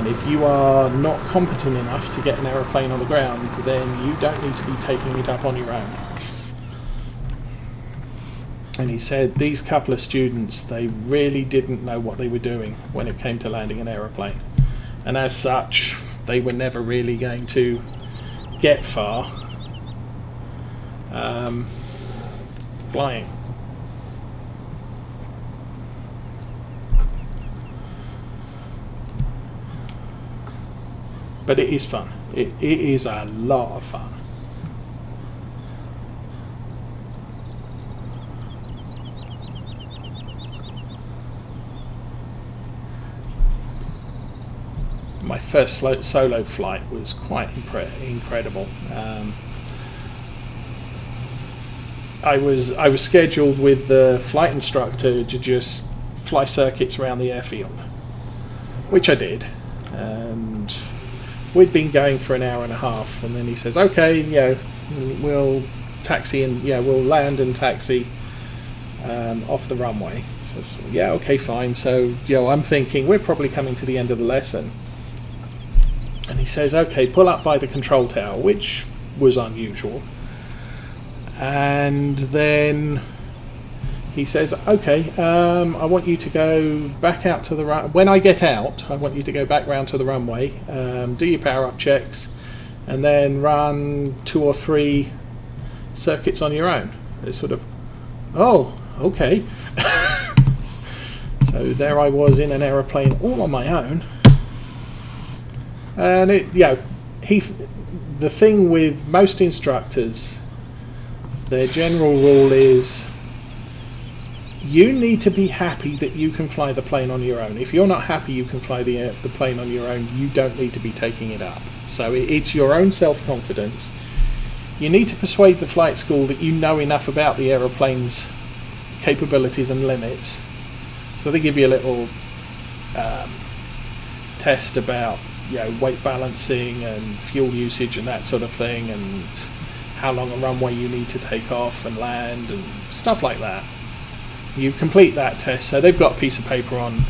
And if you are not competent enough to get an aeroplane on the ground, then you don't need to be taking it up on your own. And he said these couple of students, they really didn't know what they were doing when it came to landing an aeroplane. And as such, they were never really going to get far flying. But it is fun. It is a lot of fun. My first solo flight was quite incredible. I was scheduled with the flight instructor to just fly circuits around the airfield, which I did, and we'd been going for an hour and a half, and then he says, "Okay, we'll taxi and we'll land and taxi off the runway." So yeah, okay, fine. So I'm thinking we're probably coming to the end of the lesson. And he says, "Okay, pull up by the control tower," which was unusual. And then he says, "Okay, I want you to go back out to the when I get out, I want you to go back round to the runway, do your power-up checks, and then run 2 or 3 circuits on your own." It's sort of, oh, okay. So there I was in an aeroplane all on my own. And the thing with most instructors, their general rule is you need to be happy that you can fly the plane on your own. If you're not happy you can fly the plane on your own, you don't need to be taking it up. So it's your own self-confidence. You need to persuade the flight school that you know enough about the aeroplane's capabilities and limits. So they give you a little test about weight balancing and fuel usage and that sort of thing, and how long a runway you need to take off and land and stuff like that. You complete that test, so they've got a piece of paper on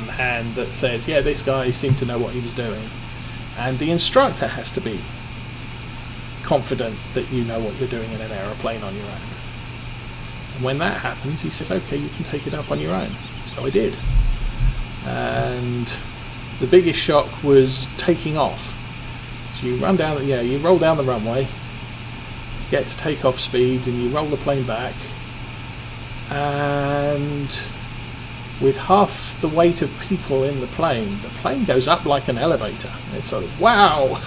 hand that says, yeah, this guy seemed to know what he was doing. And the instructor has to be confident that you know what you're doing in an aeroplane on your own. And when that happens, he says, okay, you can take it up on your own. So I did. And the biggest shock was taking off. So you run down, you roll down the runway, get to takeoff speed, and you roll the plane back. And with half the weight of people in the plane goes up like an elevator. It's sort of, wow!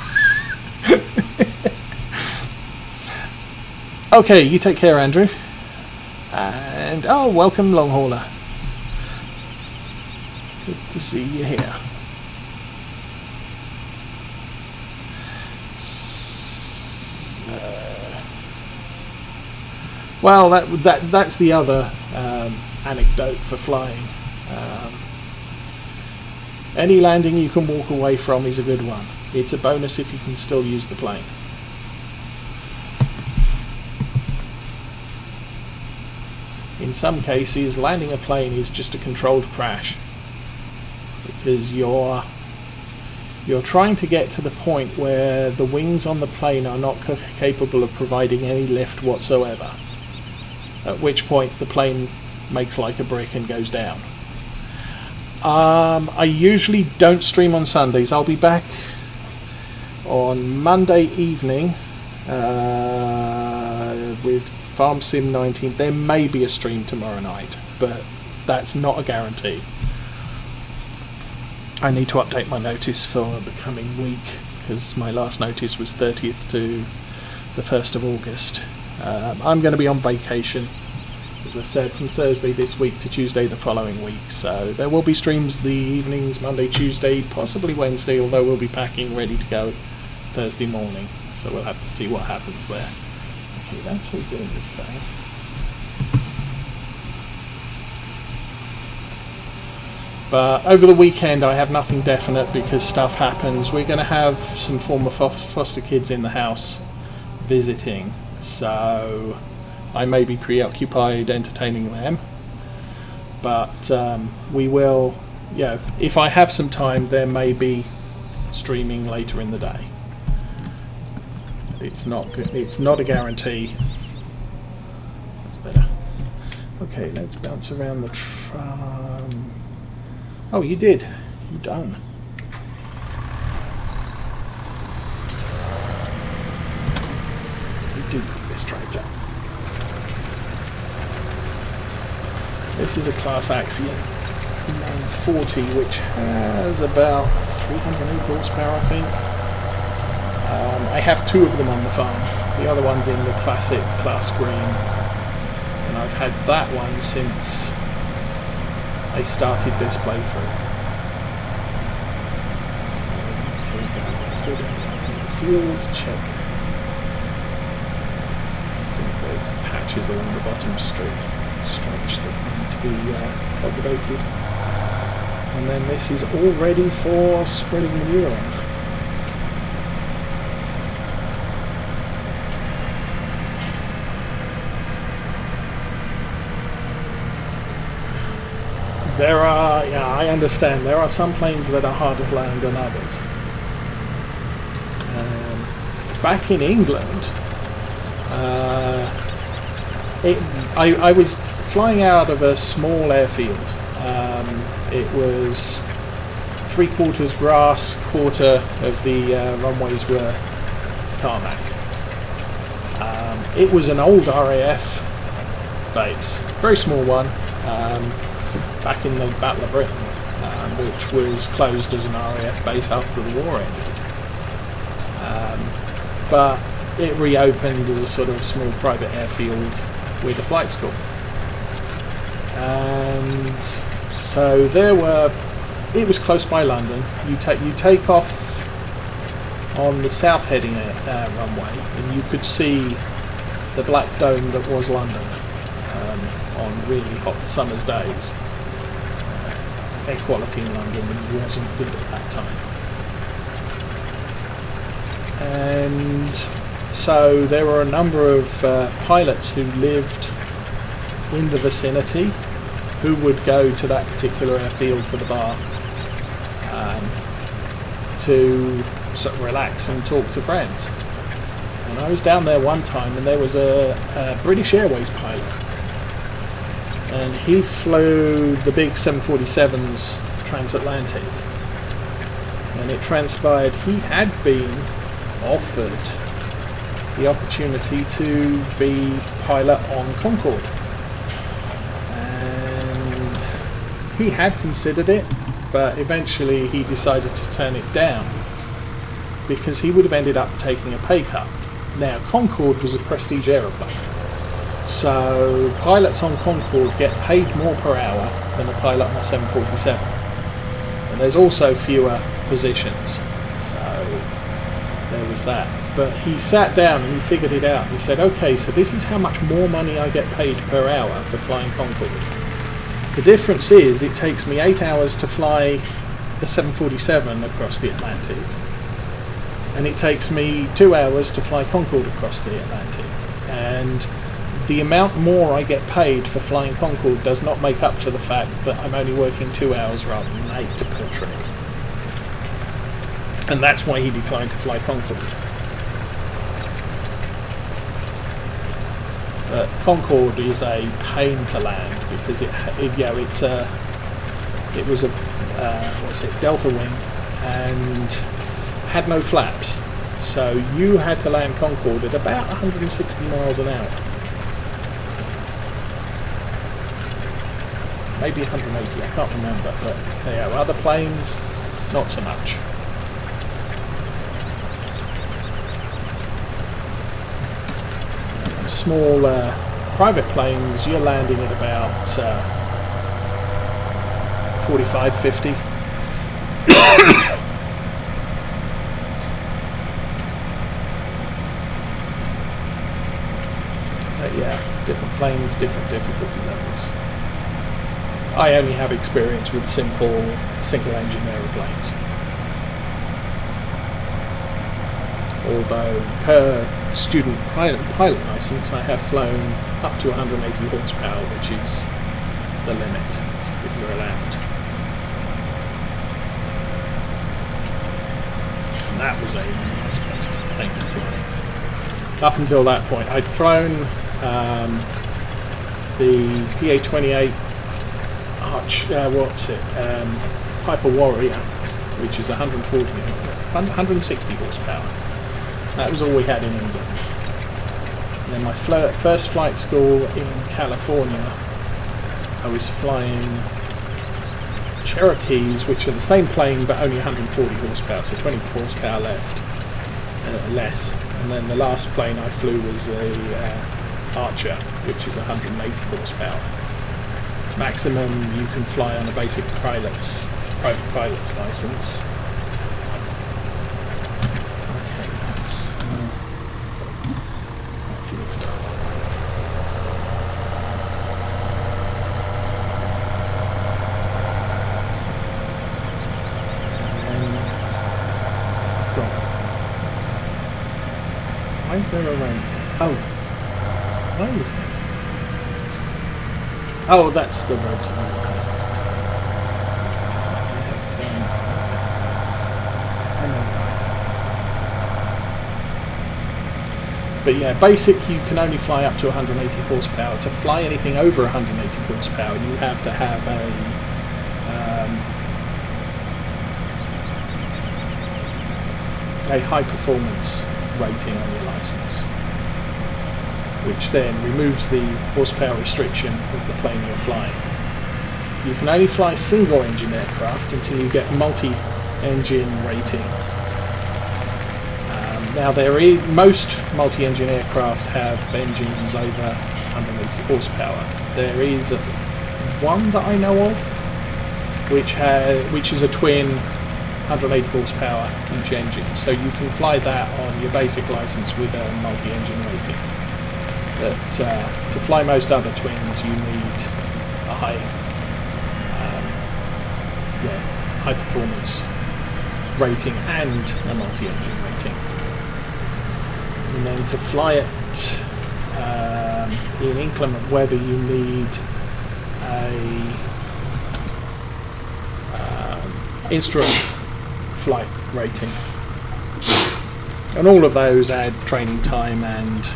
Okay, you take care, Andrew. And, welcome, long hauler. Good to see you here. Well, that's the other anecdote for flying. Any landing you can walk away from is a good one. It's a bonus if you can still use the plane. In some cases, landing a plane is just a controlled crash, because you're trying to get to the point where the wings on the plane are not capable of providing any lift whatsoever, at which point the plane makes like a brick and goes down. I usually don't stream on Sundays. I'll be back on Monday evening with Farm Sim 19. There may be a stream tomorrow night, but that's not a guarantee. I need to update my notice for the coming week, because my last notice was 30th to the 1st of August. I'm going to be on vacation, as I said, from Thursday this week to Tuesday the following week, so there will be streams the evenings, Monday, Tuesday, possibly Wednesday, although we'll be packing ready to go Thursday morning, so we'll have to see what happens there. Okay, that's all doing this thing. But over the weekend I have nothing definite because stuff happens. We're going to have some former foster kids in the house visiting, so I may be preoccupied entertaining them. But we will if I have some time, there may be streaming later in the day. It's not a guarantee. That's better. Okay, let's bounce around the tram. Oh, you did. You done. You did this tractor. This is a Class Axiom 940, which has about 308 horsepower, I think. I have two of them on the farm. The other one's in the classic Class Green, and I've had that one since I started this playthrough. So let's go down the fields, check. I think there's patches along the bottom stretch that need to be cultivated. And then this is all ready for spreading manure on. I understand, there are some plains that are harder to land than others. Back in England, I was flying out of a small airfield. It was 3/4 grass, quarter of the runways were tarmac. It was an old RAF base, very small one, back in the Battle of Britain, which was closed as an RAF base after the war ended. But it reopened as a sort of small private airfield with a flight school. And so it was close by London. You take off on the south heading runway, and you could see the black dome that was London on really hot summer's days. Air quality in London wasn't good at that time. And so there were a number of pilots who lived in the vicinity who would go to that particular airfield, to the bar, to sort of relax and talk to friends. And I was down there one time, and there was a British Airways pilot, and he flew the big 747s transatlantic, and it transpired he had been offered the opportunity to be pilot on Concorde, and he had considered it, but eventually he decided to turn it down because he would have ended up taking a pay cut. Now, Concorde was a prestige aeroplane, so pilots on Concorde get paid more per hour than a pilot on a 747, and there's also fewer positions, so there was that. But he sat down and he figured it out. He said, okay, so this is how much more money I get paid per hour for flying Concorde. The difference is it takes me 8 hours to fly the 747 across the Atlantic, and it takes me 2 hours to fly Concorde across the Atlantic. And the amount more I get paid for flying Concorde does not make up for the fact that I'm only working 2 hours rather than 8 per trip. And that's why he declined to fly Concorde. Concorde is a pain to land because it was a delta wing and had no flaps, so you had to land Concorde at about 160 miles an hour, maybe 180, I can't remember, but other planes not so much. Small private planes, you're landing at about 45, 50. But yeah, different planes, different difficulty levels. I only have experience with simple single-engine aeroplanes. Although per student pilot license I have flown up to 180 horsepower, which is the limit that you're allowed. was a nice place to plane to fly. Up until that point, I'd flown the PA-28 Arch, Piper Warrior, which is 160 horsepower. That was all we had in England. And then my first flight school in California, I was flying Cherokees, which are the same plane but only 140 horsepower, so 20 horsepower less. And then the last plane I flew was a Archer, which is 180 horsepower. Maximum you can fly on a basic private pilot's license. Okay, that's fuel start. Why is there a rain? Oh, why is there? Oh, that's the road to the houses. I know why. But yeah, basic you can only fly up to 180 horsepower. To fly anything over 180 horsepower, you have to have a high performance rating on your license, which then removes the horsepower restriction of the plane you're flying. You can only fly single engine aircraft until you get a multi-engine rating. Now most multi-engine aircraft have engines over 180 horsepower. There is one that I know of which is a twin 180 horsepower each engine, so you can fly that on your basic license with a multi-engine rating. But to fly most other twins, you need a high performance rating and a multi-engine rating. And then to fly it in inclement weather, you need a instrument flight rating. And all of those add training time and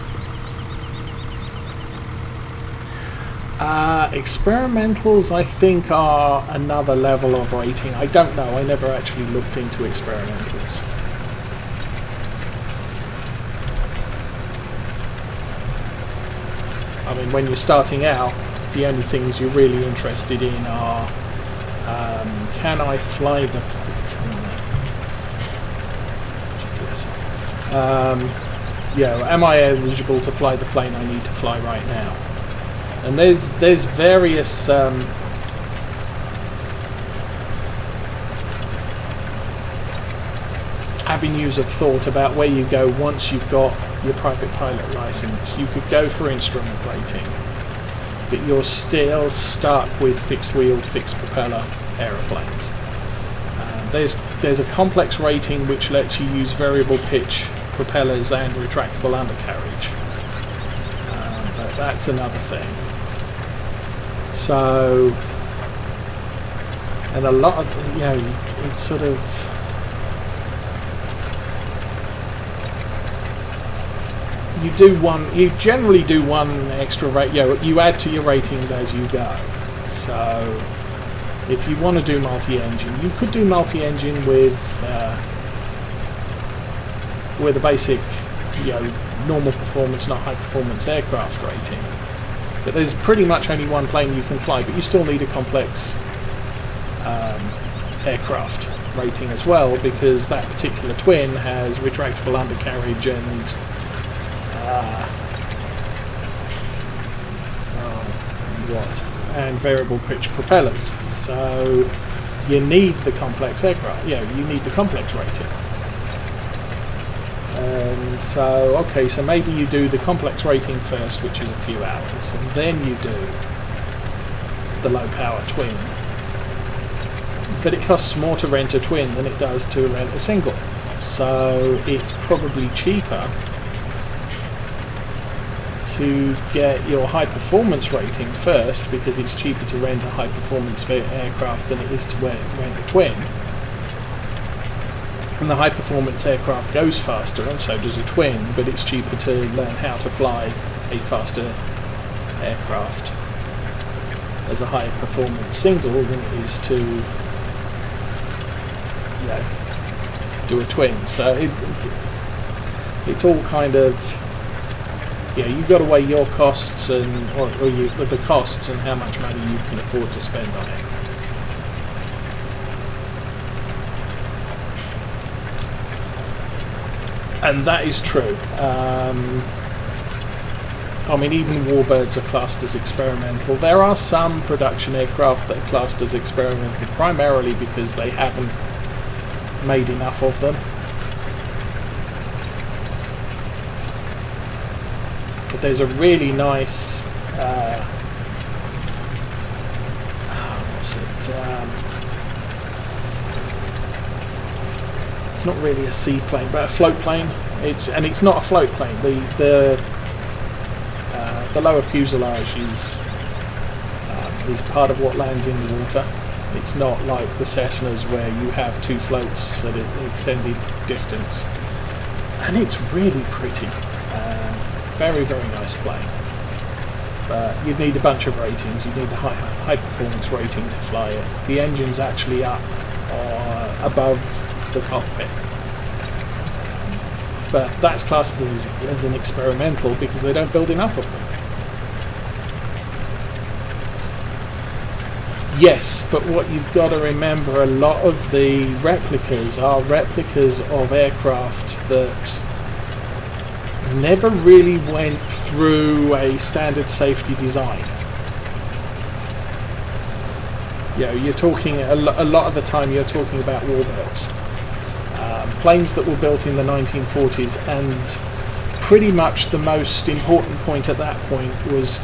experimentals, I think, are another level of rating. I don't know, I never actually looked into experimentals. I mean, when you're starting out, the only things you're really interested in are can I fly the am I eligible to fly the plane I need to fly right now? And there's various avenues of thought about where you go once you've got your private pilot license. You could go for instrument rating, but you're still stuck with fixed-wheeled, fixed-propeller aeroplanes. There's a complex rating which lets you use variable pitch propellers and retractable undercarriage, but that's another thing. So, and a lot of, it's sort of, you generally do one extra rate, you add to your ratings as you go. So if you want to do multi-engine, you could do multi-engine with a basic, normal performance, not high performance aircraft rating. But there's pretty much only one plane you can fly, but you still need a complex aircraft rating as well, because that particular twin has retractable undercarriage and and variable pitch propellers. So you need the complex aircraft. You need the complex rating. And so, so maybe you do the complex rating first, which is a few hours, and then you do the low power twin. But it costs more to rent a twin than it does to rent a single. So it's probably cheaper to get your high performance rating first, because it's cheaper to rent a high performance aircraft than it is to rent a twin. And the high-performance aircraft goes faster, and so does a twin, but it's cheaper to learn how to fly a faster aircraft as a high-performance single than it is to do a twin. So it's all kind of, you've got to weigh your costs and the costs and how much money you can afford to spend on it. And that is true. Even warbirds are classed as experimental. There are some production aircraft that are classed as experimental, primarily because they haven't made enough of them. But there's a really nice it's not really a seaplane, but a float plane. It's not a float plane. The lower fuselage is part of what lands in the water. It's not like the Cessnas where you have two floats at an extended distance. And it's really pretty. Very, very nice plane. But you'd need a bunch of ratings. You'd need the high performance rating to fly it. The engine's actually up above the cockpit. But that's classed as an experimental because they don't build enough of them. Yes, but what you've got to remember, a lot of the replicas are replicas of aircraft that never really went through a standard safety design. You're talking a lot of the time you're talking about warbirds. Planes that were built in the 1940s, and pretty much the most important point at that point was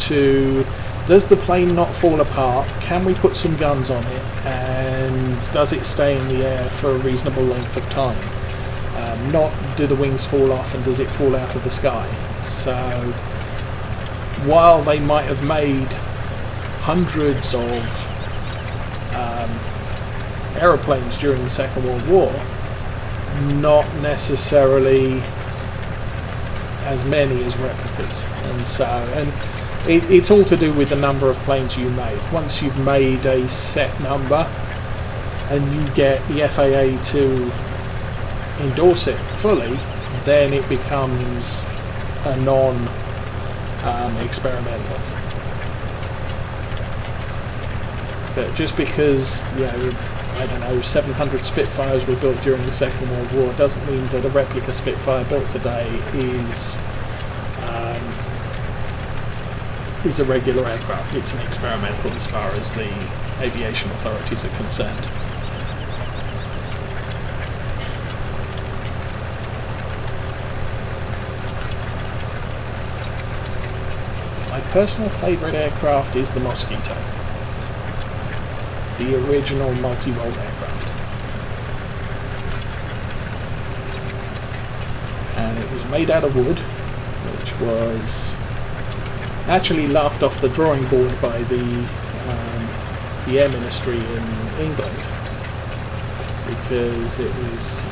does the plane not fall apart? Can we put some guns on it? And does it stay in the air for a reasonable length of time? Not do the wings fall off and does it fall out of the sky? So while they might have made hundreds of aeroplanes during the Second World War, not necessarily as many as replicas. And it's all to do with the number of planes you make. Once you've made a set number and you get the FAA to endorse it fully, then it becomes a non-experimental. But just because 700 Spitfires were built during the Second World War doesn't mean that a replica Spitfire built today is a regular aircraft. It's an experimental as far as the aviation authorities are concerned. My personal favourite aircraft is the Mosquito, the original multi-role aircraft. And it was made out of wood, which was actually laughed off the drawing board by the Air Ministry in England, because it was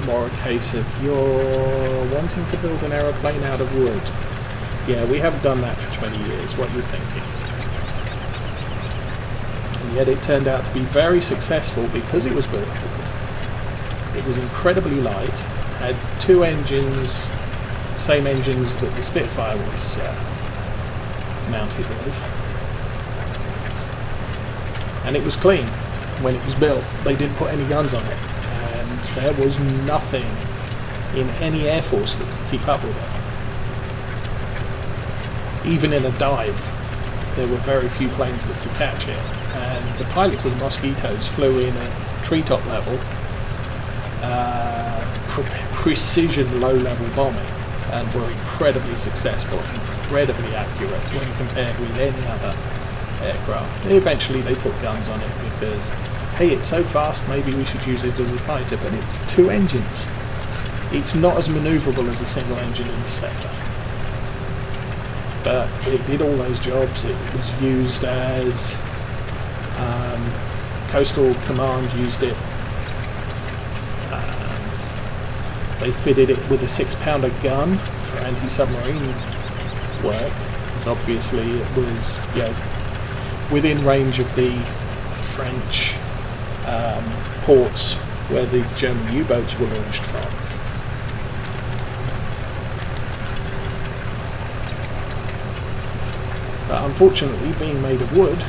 more a case of, you're wanting to build an aeroplane out of wood. Yeah, we haven't done that for 20 years, what are you thinking? And yet it turned out to be very successful because it was built out of wood. It was incredibly light, had two engines, same engines that the Spitfire was mounted with, and it was clean when it was built. They didn't put any guns on it, and there was nothing in any air force that could keep up with it. Even in a dive, there were very few planes that could catch it, and the pilots of the Mosquitoes flew in at treetop level, precision low-level bombing, and were incredibly successful, incredibly accurate when compared with any other aircraft. Eventually they put guns on it because, hey, it's so fast, maybe we should use it as a fighter, but it's two engines. It's not as manoeuvrable as a single engine interceptor. But it did all those jobs. It was used as Coastal Command used it. They fitted it with a 6-pounder gun for anti-submarine work, because obviously it was, within range of the French ports where the German U-boats were launched from. But unfortunately, being made of wood,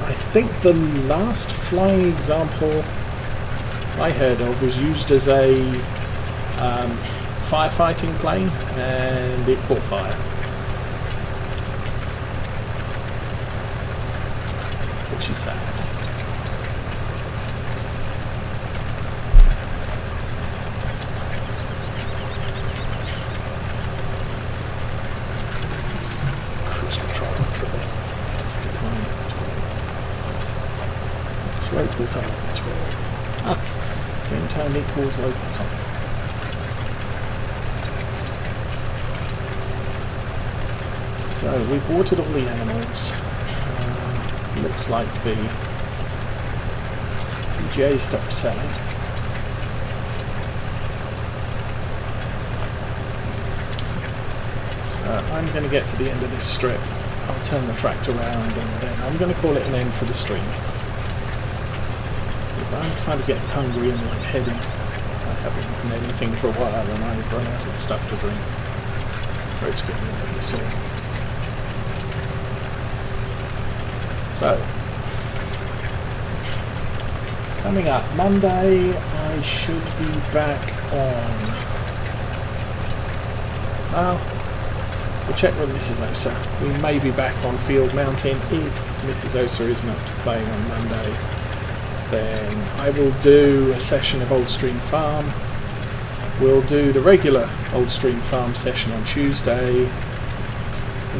I think the last flying example I heard of was used as a firefighting plane, and it caught fire. Which is sad. Cruise control for a bit. What's the time? 12. It's local time, 12. Game time equals local time. So we've watered all the animals. Looks like the PGA stopped selling. So I'm going to get to the end of this strip. I'll turn the tractor around and then I'm going to call it an end for the stream. Because I'm kind of getting hungry and lightheaded. So I haven't eaten anything for a while and I've run out of stuff to drink. Throat's getting a little sore. So, coming up Monday, I should be back on. Well, we'll check with Mrs. Osa. We may be back on Field Mountain. If Mrs. Osa isn't up to playing on Monday, then I will do a session of Old Stream Farm. We'll do the regular Old Stream Farm session on Tuesday.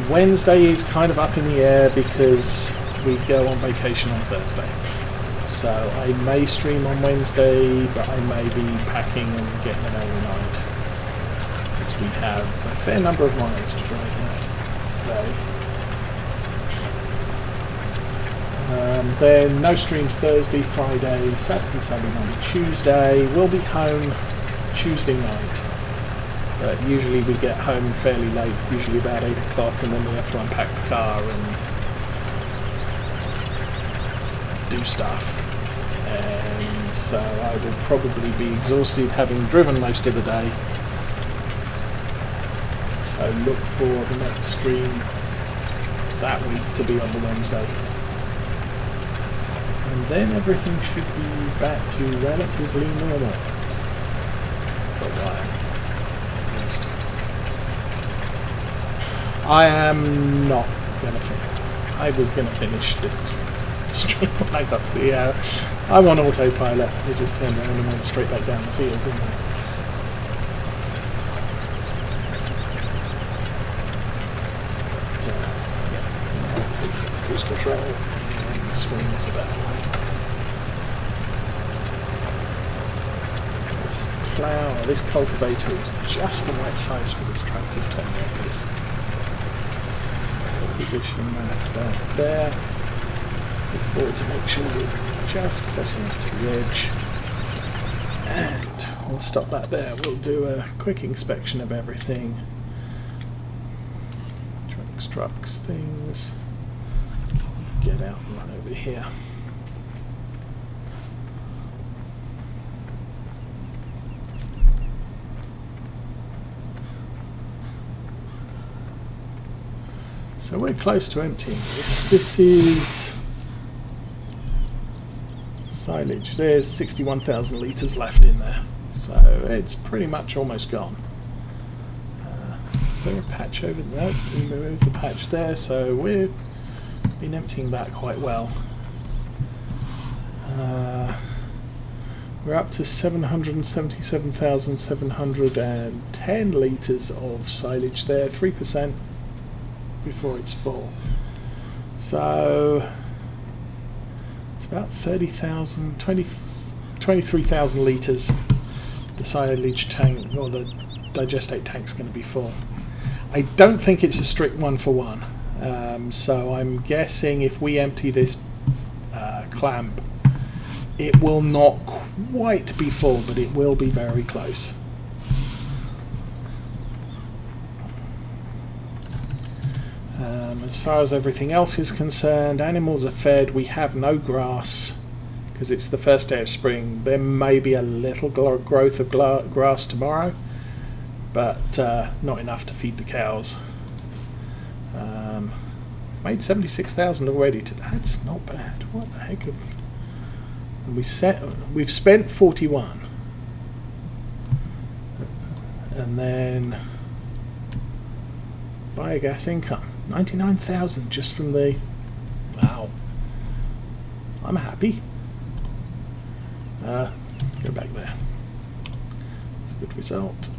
Wednesday is kind of up in the air because we go on vacation on Thursday. So I may stream on Wednesday, but I may be packing and getting an overnight, because we have a fair number of miles to drive that day. Then no streams Thursday, Friday, Saturday, Sunday, Monday, Tuesday. We'll be home Tuesday night. But usually we get home fairly late, usually about 8 o'clock, and then we have to unpack the car and do stuff. And so I will probably be exhausted having driven most of the day. So look for the next stream that week to be on the Wednesday. And then everything should be back to relatively normal for a while. I am not going to finish. I was going to finish this stream when I got to the I'm on autopilot. They just turned around and went straight back down the field, didn't they? But, I'll take cruise control and swing this about. This plough, this cultivator is just the right size for this tractor's turn radius. Position that about there. Look forward to make sure we're just close enough to the edge. And we'll stop that there. We'll do a quick inspection of everything. Trucks, things. Get out and run over here. So we're close to emptying this. This is silage. There's 61,000 litres left in there. So it's pretty much almost gone. Is there a patch over there? We removed the patch there, so we've been emptying that quite well. We're up to 777,710 litres of silage there, 3%. Before it's full. So it's about 23,000 litres the silage tank, or the digestate tank's going to be full. I don't think it's a strict 1-for-1. So I'm guessing if we empty this clamp it will not quite be full, but it will be very close. As far as everything else is concerned, animals are fed. We have no grass because it's the first day of spring. There may be a little growth of grass tomorrow, but not enough to feed the cows. Made 76,000 already. That's not bad. What the heck? We've spent 41, and then biogas income 99,000 just from the. Wow, I'm happy. Go back there. It's a good result.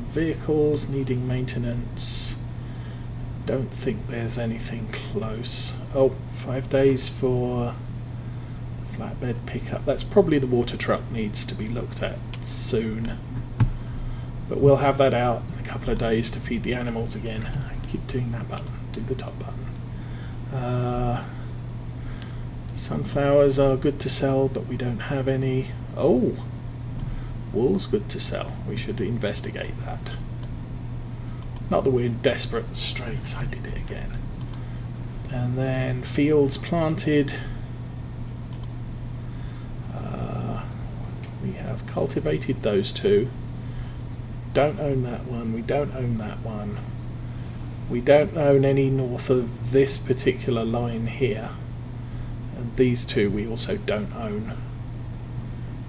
Vehicles needing maintenance. Don't think there's anything close. Oh, 5 days for the flatbed pickup. That's probably the water truck needs to be looked at soon. But we'll have that out in a couple of days to feed the animals again. I keep doing that button. Do the top button. Sunflowers are good to sell, but we don't have any. Oh, wool's good to sell. We should investigate that. Not that we're in desperate straits. I did it again. And then fields planted. We have cultivated those two. Don't own that one. We don't own that one. We don't own any north of this particular line here. And these two we also don't own.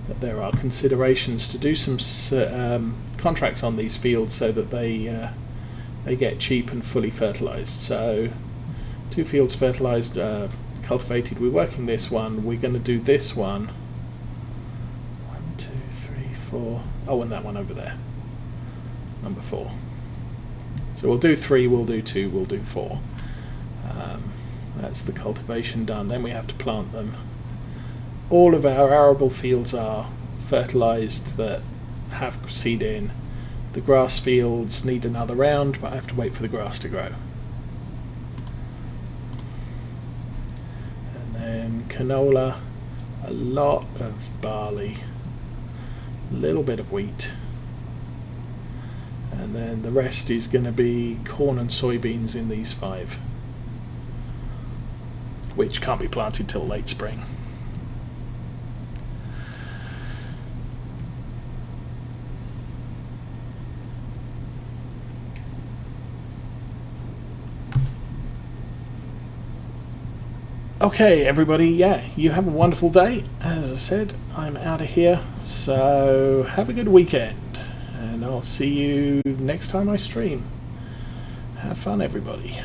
But there are considerations to do some contracts on these fields so that they get cheap and fully fertilized. So 2 fields fertilized, cultivated. We're working this one. We're going to do this one. 1, 2, 3, 4. Oh, and that one over there. Number 4. So we'll do 3, we'll do 2, we'll do 4. That's the cultivation done. Then we have to plant them. All of our arable fields are fertilized that have seed in. The grass fields need another round, but I have to wait for the grass to grow. And then canola, a lot of barley, a little bit of wheat. And then the rest is going to be corn and soybeans in these 5, which can't be planted till late spring. Okay, everybody, yeah, you have a wonderful day. As I said, I'm out of here, so have a good weekend, and I'll see you next time I stream. Have fun, everybody.